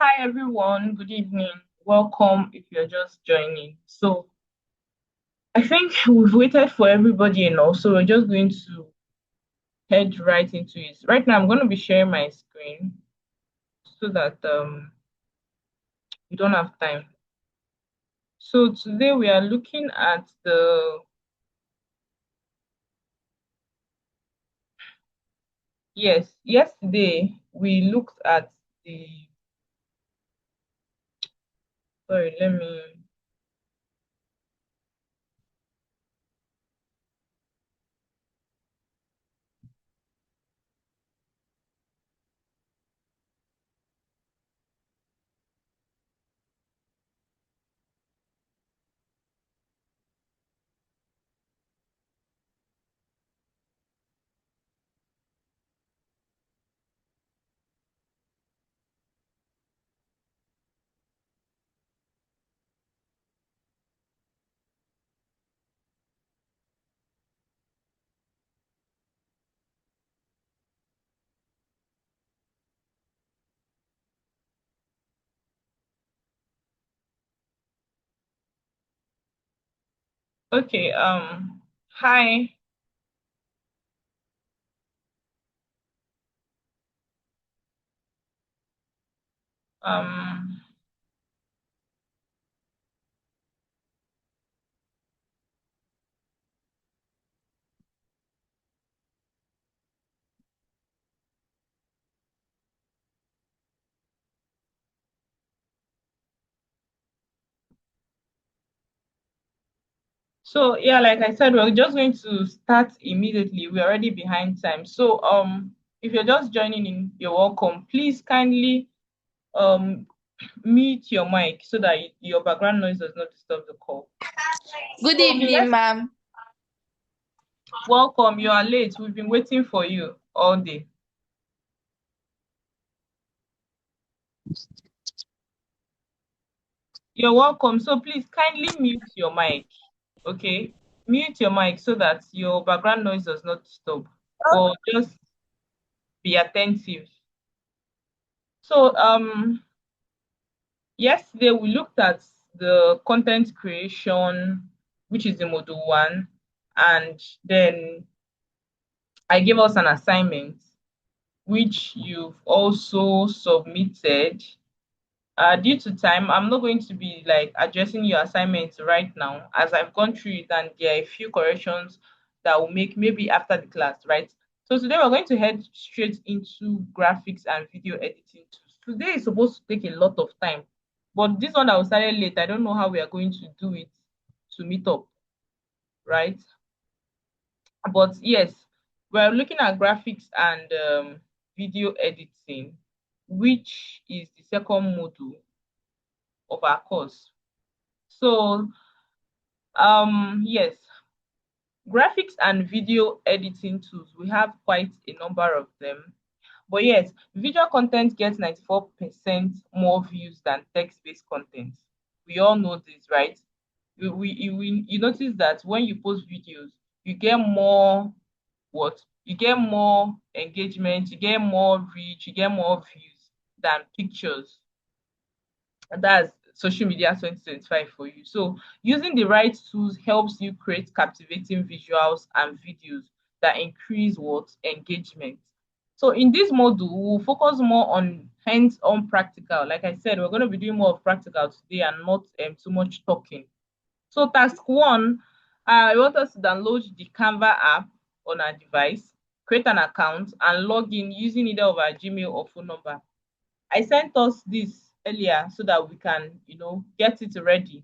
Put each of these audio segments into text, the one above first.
Hi everyone, good evening. Welcome if you're just joining. So I think we've waited for everybody enough, so we're just going to head right into it. Right now I'm going to be sharing my screen so that we don't have time. So today we are looking at the yesterday we looked at the sorry, let me okay, hi. Um So yeah, like I said, we're just going to start immediately. We're already behind time. So if you're just joining in, you're welcome. Please kindly um mute your mic so that your background noise does not disturb the call. Good So evening, ma'am. welcome. You are late. We've been waiting for you all day. You're welcome. So please kindly mute your mic. Okay? Mute your mic so that your background noise does not disturb. But just be attentive. So yesterday, we looked at the content creation, which is the module one, and then I gave us an assignment, which you've also submitted. Due to time, I'm not going to be like addressing your assignments right now, as I've gone through it, and there are a few corrections that will make maybe after the class, right? So today we're going to head straight into graphics and video editing tools. Today is supposed to take a lot of time, but this one that was started late, I don't know how we are going to do it to meet up, right? But yes, we're looking at graphics and video editing, which is the second module of our course. So, yes, graphics and video editing tools, we have quite a number of them. But yes, visual content gets 94% more views than text-based content. We all know this, right? You notice that when you post videos, you get more what? You get more engagement, you get more reach, you get more views than pictures. That's social media 2025 for you. So using the right tools helps you create captivating visuals and videos that increase what engagement. So in this module, we'll focus more on hands-on practical. Like I said, we're going to be doing more of practical today and not too much talking. So task one, I want us to download the Canva app on our device, create an account, and log in using either of our Gmail or phone number. I sent us this earlier so that we can, get it ready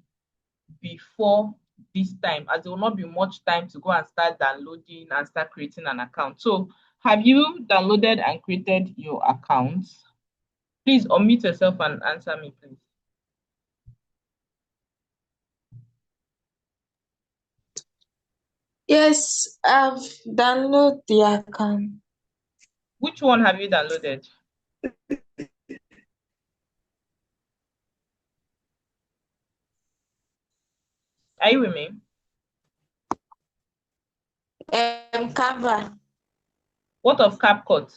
before this time, as there will not be much time to go and start downloading and start creating an account. So, have you downloaded and created your account? Please unmute yourself and answer me, please. Yes, I've downloaded the account. Which one have you downloaded? Are you with me? Canva. What of CapCut?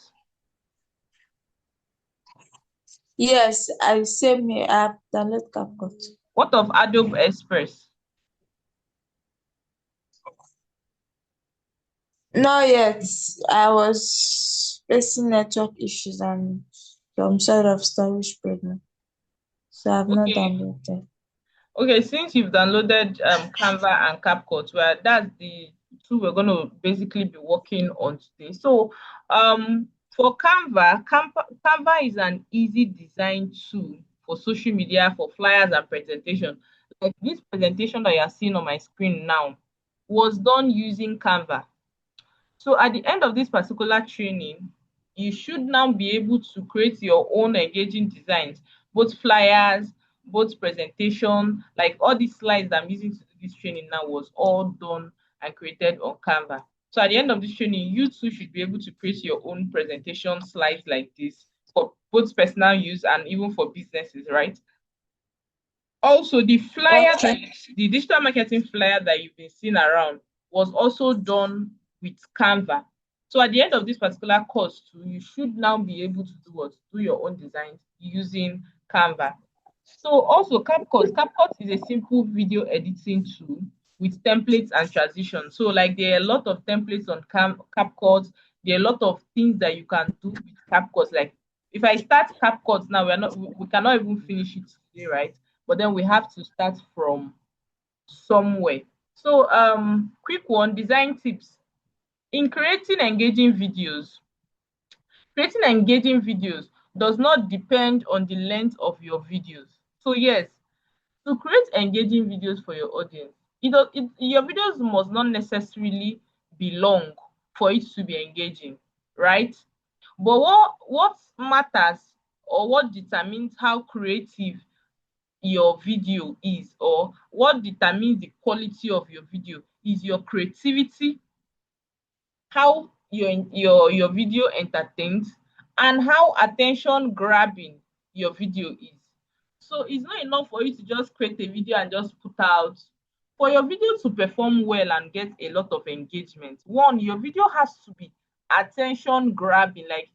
Yes, I same here. I've downloaded CapCut. What of Adobe Express? Not yet. I was facing network issues and some sort of storage problem, so I've not Okay, downloaded. okay. Since you've downloaded Canva and CapCut, well, that's the two we're going to basically be working on today. So, for Canva is an easy design tool for social media, for flyers and presentation. Like this presentation that you're seeing on my screen now was done using Canva. So at the end of this particular training, you should now be able to create your own engaging designs, both flyers, both presentation, like all these slides that I'm using to do this training now was all done and created on Canva. So at the end of this training, you too should be able to create your own presentation slides like this for both personal use and even for businesses, right? Also, Okay. the digital marketing flyer that you've been seeing around was also done with Canva. So at the end of this particular course, too, you should now be able to do what? Do your own designs using Canva. So also CapCut is a simple video editing tool with templates and transitions. So like there are a lot of templates on CapCut. There are a lot of things that you can do with CapCut. Like if I start CapCut now, we cannot even finish it today, right? But then we have to start from somewhere. So quick one, design tips. In creating engaging videos does not depend on the length of your videos. So yes, to create engaging videos for your audience, your videos must not necessarily be long for it to be engaging, right? But what matters or what determines how creative your video is, or what determines the quality of your video, is your creativity, how your video entertains, and how attention grabbing your video is. So it's not enough for you to just create a video and just put out. For your video to perform well and get a lot of engagement, one, your video has to be attention grabbing. Like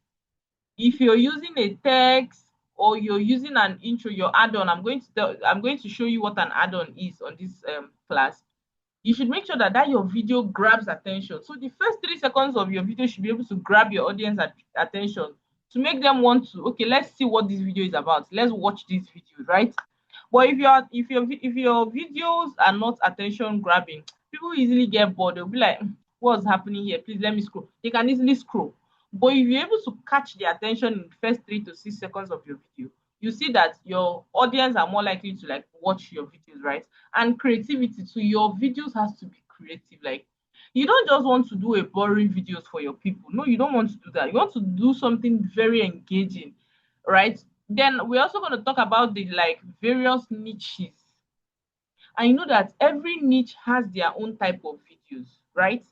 if you're using a text or you're using an intro, your add-on, I'm going to show you what an add-on is on this class. You should make sure that your video grabs attention. So the first 3 seconds of your video should be able to grab your audience attention to make them want to, okay, let's see what this video is about. Let's watch this video, right? But if your videos are not attention grabbing, people easily get bored. They'll be like, what's happening here? Please let me scroll. They can easily scroll. But if you're able to catch the attention in the first 3 to 6 seconds of your video, you see that your audience are more likely to like watch your videos, right? And creativity. So your videos has to be creative. Like you don't just want to do a boring videos for your people. No, you don't want to do that. You want to do something very engaging, right? Then we're also going to talk about the like various niches. And you know that every niche has their own type of videos, right?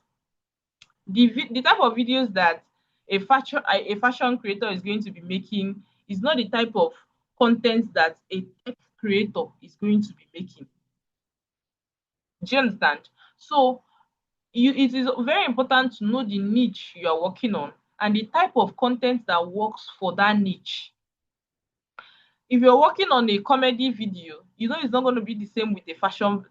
The type of videos that a fashion creator is going to be making is not the type of content that a tech creator is going to be making. Do you understand? So it is very important to know the niche you are working on and the type of content that works for that niche. If you're working on a comedy video, you know it's not going to be the same with a fashion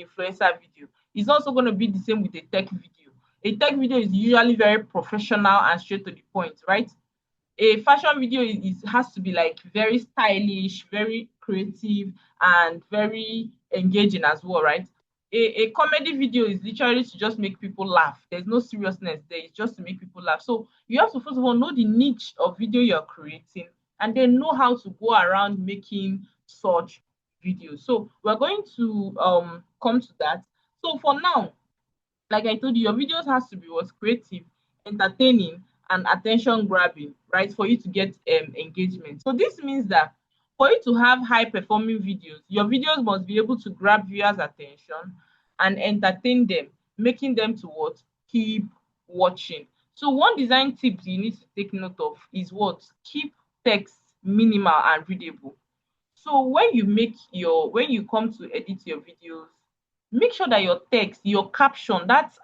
influencer video. It's also going to be the same with a tech video. A tech video is usually very professional and straight to the point, right? A fashion video has to be like very stylish, very creative, and very engaging as well, right? A comedy video is literally to just make people laugh. There's no seriousness there, it's just to make people laugh. So you have to first of all know the niche of video you're creating and then know how to go around making such videos. So we're going to come to that. So for now, like I told you, your videos has to be what's creative, entertaining, and attention grabbing, right? For you to get engagement. So this means that for you to have high performing videos, your videos must be able to grab viewers' attention and entertain them, making them to what? Keep watching. So one design tip you need to take note of is what? Keep text minimal and readable. So when you come to edit your videos, make sure that your text, your caption, that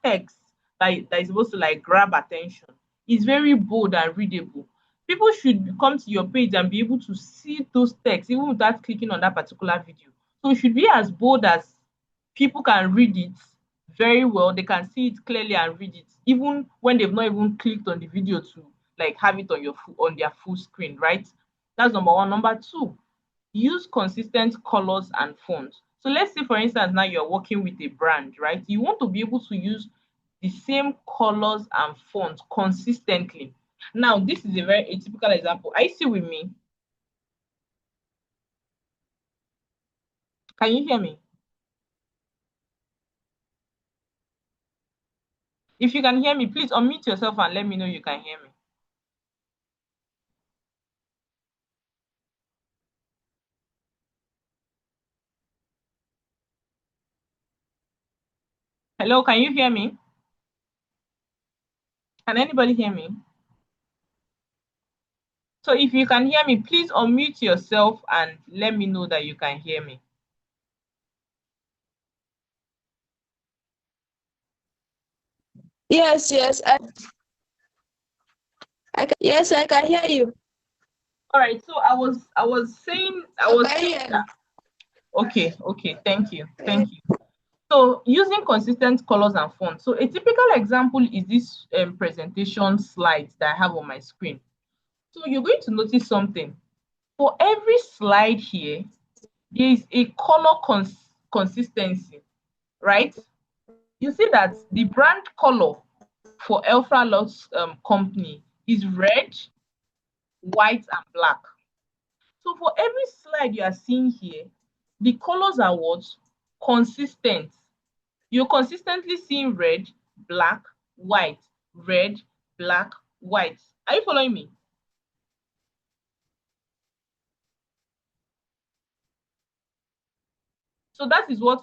text that is supposed to like grab attention is very bold and readable. People should come to your page and be able to see those texts even without clicking on that particular video. So it should be as bold as people can read it very well. They can see it clearly and read it, even when they've not even clicked on the video to like have it on on their full screen, right? That's number one. Number two, use consistent colors and fonts. So let's say, for instance, now you're working with a brand, right? You want to be able to use the same colors and fonts consistently. Now, this is a very typical example. Are you still with me? Can you hear me? If you can hear me, please unmute yourself and let me know you can hear me. Hello, can you hear me? Can anybody hear me? So if you can hear me, please unmute yourself and let me know that you can hear me. Yes, yes, I can hear you. All right. So I was saying Hear. okay, thank you. Thank you. So using consistent colors and fonts. So a typical example is this presentation slides that I have on my screen. So you're going to notice something. For every slide here, there is a color consistency, right? You see that the brand color for Alpha Lux company is red, white, and black. So for every slide you are seeing here, the colors are what? Consistent. You're consistently seeing red, black, white, red, black, white. Are you following me? So that is what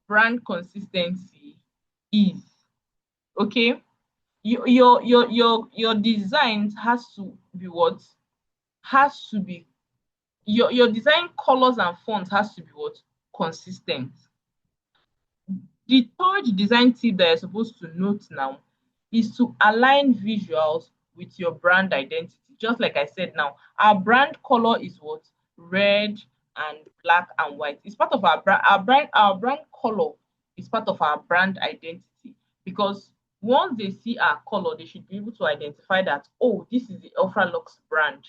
brand consistency is. Okay. Your design has to be what? Has to be your design colors and fonts has to be what? Consistent. The third design tip that you're supposed to note now is to align visuals with your brand identity. Just like I said now, our brand color is what? Red and black and white. It's part of our brand color is part of our brand identity because once they see our color, they should be able to identify that, oh, this is the Alpha Lux brand.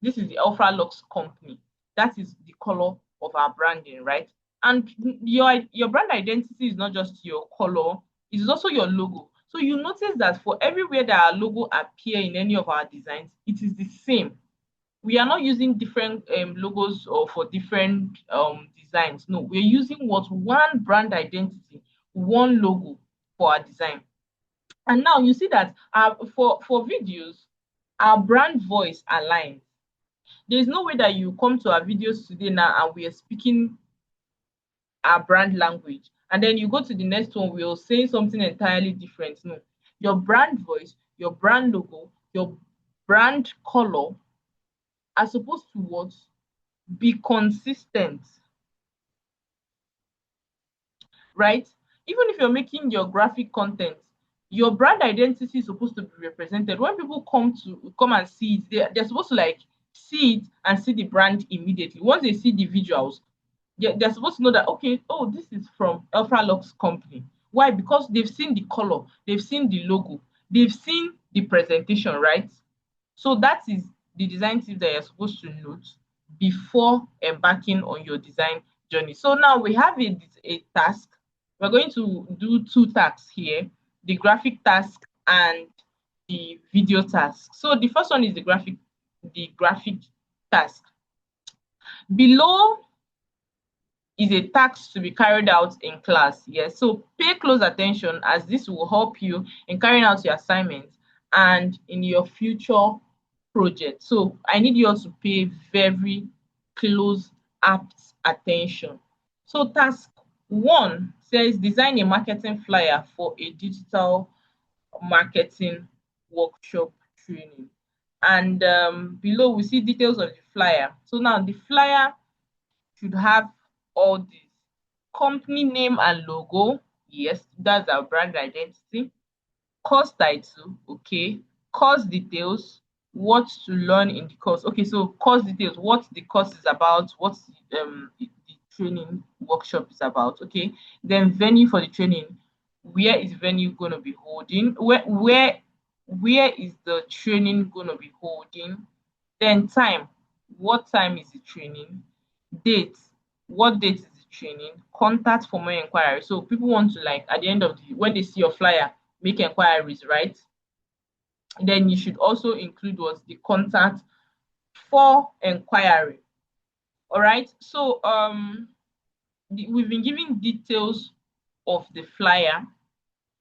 This is the Alpha Lux company. That is the color of our branding, right? And your brand identity is not just your color, it is also your logo. So you notice that for everywhere that our logo appear in any of our designs, it is the same. We are not using different logos or for different designs. No, we're using what one brand identity, one logo for our design. And now you see that for videos, our brand voice aligns. There's no way that you come to our videos today now and we are speaking our brand language. And then you go to the next one, we'll say something entirely different. No, your brand voice, your brand logo, your brand color are supposed to what? Be consistent, right? Even if you're making your graphic content, your brand identity is supposed to be represented. When people come and see it, they're supposed to like see it and see the brand immediately. Once they see the visuals, they're supposed to know that, okay, oh, this is from Alpha Lux company. Why? Because they've seen the color, they've seen the logo, they've seen the presentation, right? So that is the design tips that you're supposed to note before embarking on your design journey. So now we have a task. We're going to do two tasks here, the graphic task and the video task. So the first one is the graphic task. Below is a task to be carried out in class. Yes, so pay close attention as this will help you in carrying out your assignments and in your future project. So I need you all to pay very close, apt attention. So task one says design a marketing flyer for a digital marketing workshop training. And below we see details of the flyer. So now the flyer should have all these: company name and logo. Yes, that's our brand identity. Course title, okay. Course details, what to learn in the course. Okay, so course details, what the course is about, what the training workshop is about. Okay, then venue for the training. Where is venue going to be holding? Where is the training going to be holding? Then time. What time is the training? Date. What date is the training? Contact for more inquiry. So people want to, like, at the end of the, when they see your flyer, make inquiries, right? Then you should also include what's the contact for inquiry. All right. So we've been giving details of the flyer.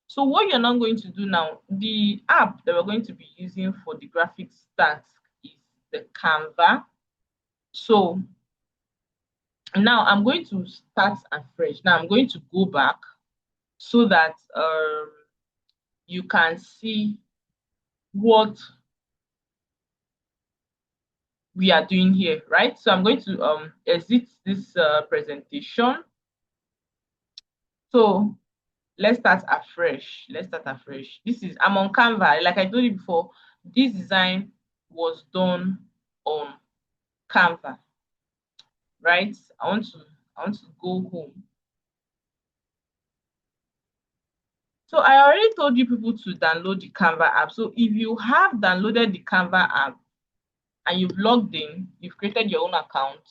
So what you're now going to do now, the app that we're going to be using for the graphics task is the Canva. So now I'm going to start afresh. Now I'm going to go back so that you can see what we are doing here, right? So I'm going to exit this presentation. So let's start afresh. Let's start afresh. I'm on Canva. Like I told you before, this design was done on Canva, right? I want to go home. So I already told you people to download the Canva app. So if you have downloaded the Canva app and you've logged in, you've created your own account,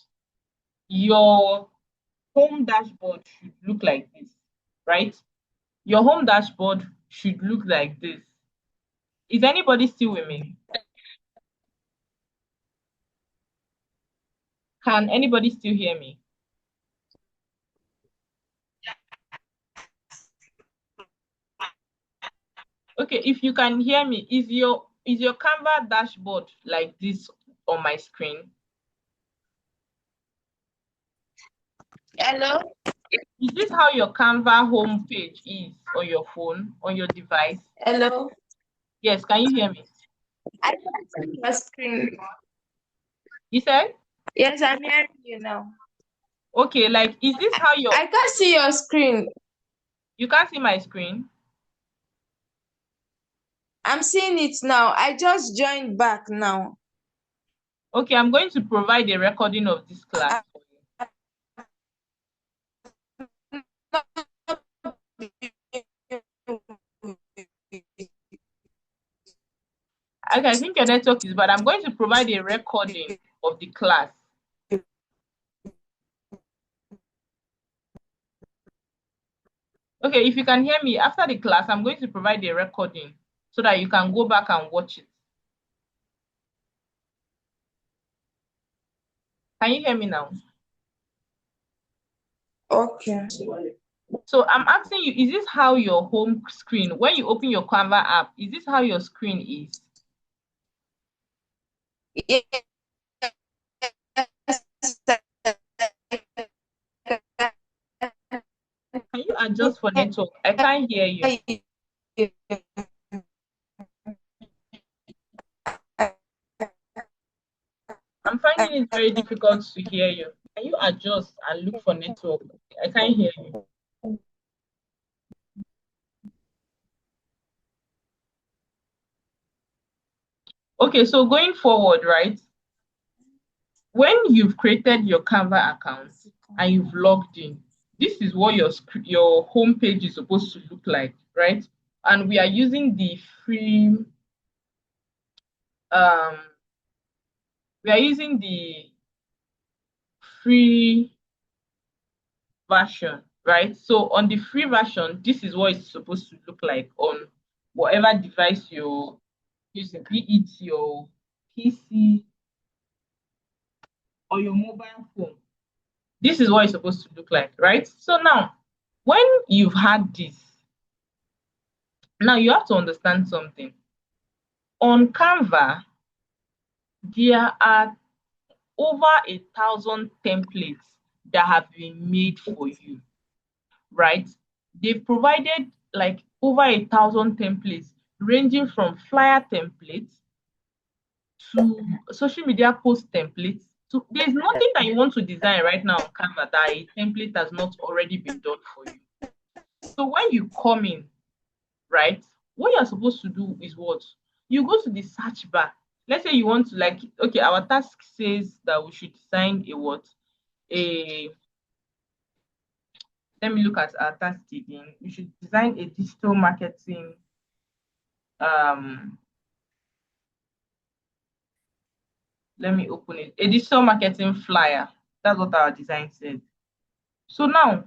your home dashboard should look like this, right? Your home dashboard should look like this. Is anybody still with me? Can anybody still hear me? Okay, if you can hear me, is your Canva dashboard like this on my screen? Hello? Is this how your Canva home page is on your phone, on your device? Hello? Yes, can you hear me? I can't see your screen. You said? Yes, I'm hearing you now. Okay, like, is this how I can't see your screen. you can't see my screen? I'm seeing it now. I just joined back now. Okay, I'm going to provide a recording of this class for you. Okay, I think your network is bad. I'm going to provide a recording of the class. Okay, if you can hear me, after the class, I'm going to provide a recording so that you can go back and watch it. Can you hear me now? Okay. So I'm asking you, is this how your home screen, when you open your Canva app, is this how your screen is? Yes. Can you adjust for network? I can't hear you. I'm finding it very difficult to hear you. Can you adjust and look for network? I can't hear you. Okay, so going forward, right? When you've created your Canva account and you've logged in, this is what your home page is supposed to look like, right? And we are using the um free version, right? So on the free version, this is what it's supposed to look like on whatever device you're using, be it your PC or your mobile phone. This is what it's supposed to look like, right? So now, when you've had this, now you have to understand something. On Canva, there are over 1,000 templates that have been made for you, right? They've provided like over 1,000 templates, ranging from flyer templates to social media post templates. So there's nothing that you want to design right now on Canva that a template has not already been done for you. So when you come in, right, what you're supposed to do is what? You go to the search bar let's say you want to like, okay, our task says that we should design a what? A, let me look at our task again. We should design a digital marketing, um, let me open it. A digital marketing flyer. That's what our design said. So now,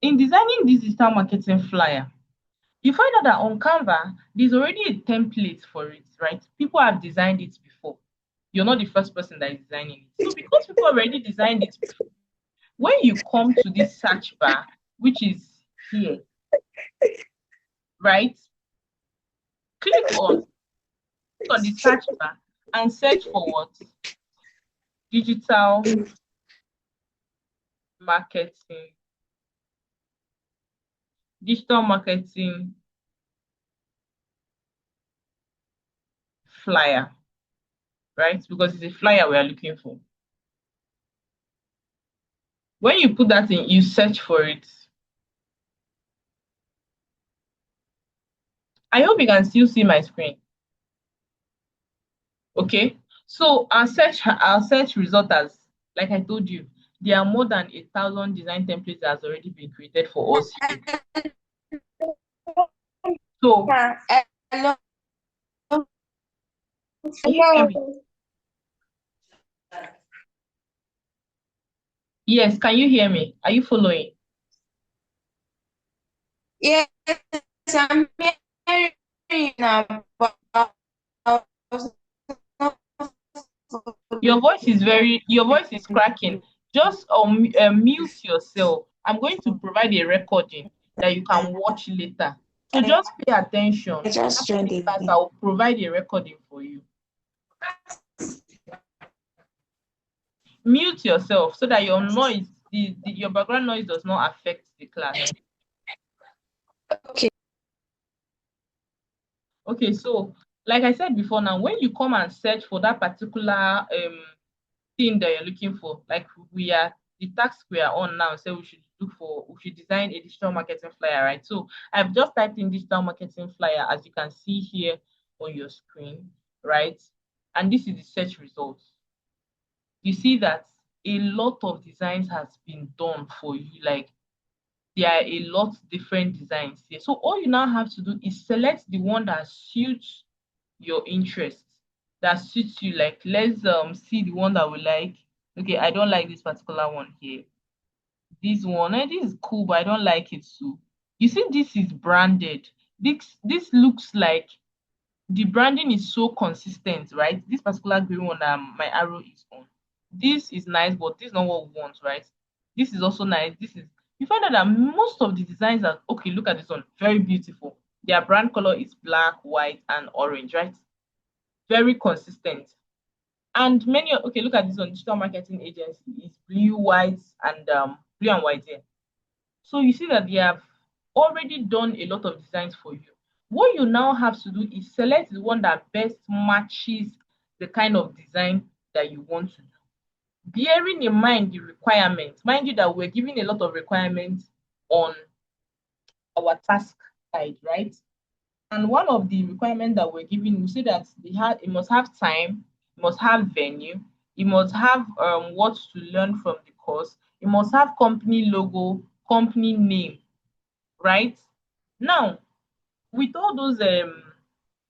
in designing this digital marketing flyer, you find out that on Canva, there's already a template for it, right? People have designed it before. You're not the first person that is designing it. So because people already designed it before, when you come to this search bar, which is here, right? Click on the search bar and search for what? Digital marketing. Digital marketing flyer, right? Because it's a flyer we are looking for. When you put that in, you search for it. I hope you can still see my screen. Okay. So our search result has, like I told you, there are more than 1,000 design templates that has already been created for us here. So Hello. can you hear me? Yes, can you hear me? Are you following? Yes, I'm hearing you now, but I was not Your voice is cracking. Just mute yourself. I'm going to provide a recording that you can watch later. So just pay attention. I just After joined the class, again. I'll provide a recording for you. Mute yourself so that your noise, your background noise does not affect the class. Okay. Okay, so like I said before now, when you come and search for that particular thing that you're looking for, like we are the task we are on now, so we should design a digital marketing flyer, right? So I've just typed in digital marketing flyer as you can see here on your screen, right? And this is the search results. You see that a lot of designs has been done for you, like there are a lot different designs here. So all you now have to do is select the one that suits your interest, that suits you. Like let's see the one that we like. Okay, I don't like this particular one here. This one, this is cool, but I don't like it too. You see, this is branded. This looks like the branding is so consistent, right? This particular green one that my arrow is on. This is nice, but this is not what we want, right? This is also nice. This is, you find out that most of the designs are okay. Look at this one, very beautiful. Their brand color is black, white, and orange, right? Very consistent. And many, okay, look at this one, digital marketing agency is blue, white, and blue and white here. So you see that they have already done a lot of designs for you. What you now have to do is select the one that best matches the kind of design that you want to do. Bearing in mind the requirements, mind you that we're giving a lot of requirements on our task side, right? And one of the requirements that we're giving, we say that it must have time, it must have venue, it must have what to learn from the course, it must have company logo, company name, right? Now, with all those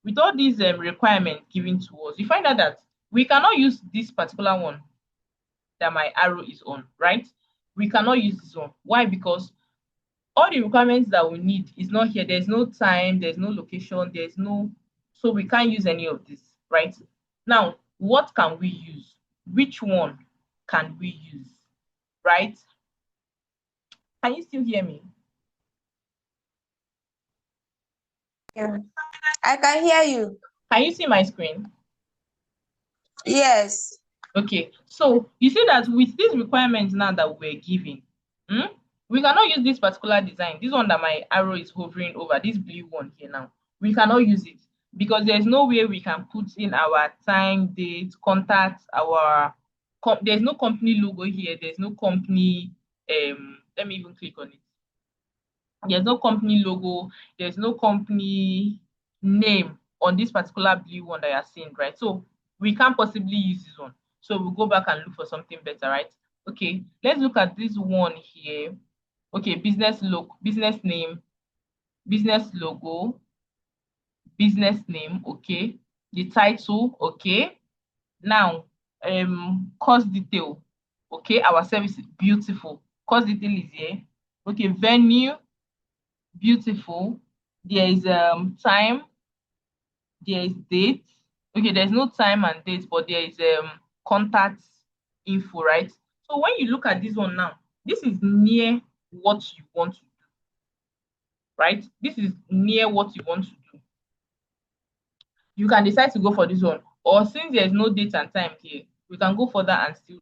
with all these requirements given to us, you find out that we cannot use this particular one that my arrow is on, right? We cannot use this one. Why? Because all the requirements that we need is not here. There's no time, there's no location, there's no, so we can't use any of this, right? Now, what can we use? Which one can we use, right? Can you still hear me? Yeah. I can hear you. Can you see my screen? Yes. Okay, so you see that with these requirements now that we're giving, we cannot use this particular design. This one that my arrow is hovering over, this blue one here now, we cannot use it because there's no way we can put in our time, date, contact, there's no company logo here. There's no company, let me even click on it. There's no company logo. There's no company name on this particular blue one that you're seeing, right? So we can't possibly use this one. So we'll go back and look for something better, right? Okay, let's look at this one here. Okay, business name, business logo, business name, okay. The title, okay. Now, course detail, okay. Our service is beautiful. Course detail is here. Okay, venue, beautiful. There is time, there is date. Okay, there's no time and date, but there is contact info, right? So when you look at this one now, this is near what you want to do, right? This is near what you want to do. You can decide to go for this one, or since there is no date and time here, we can go further and still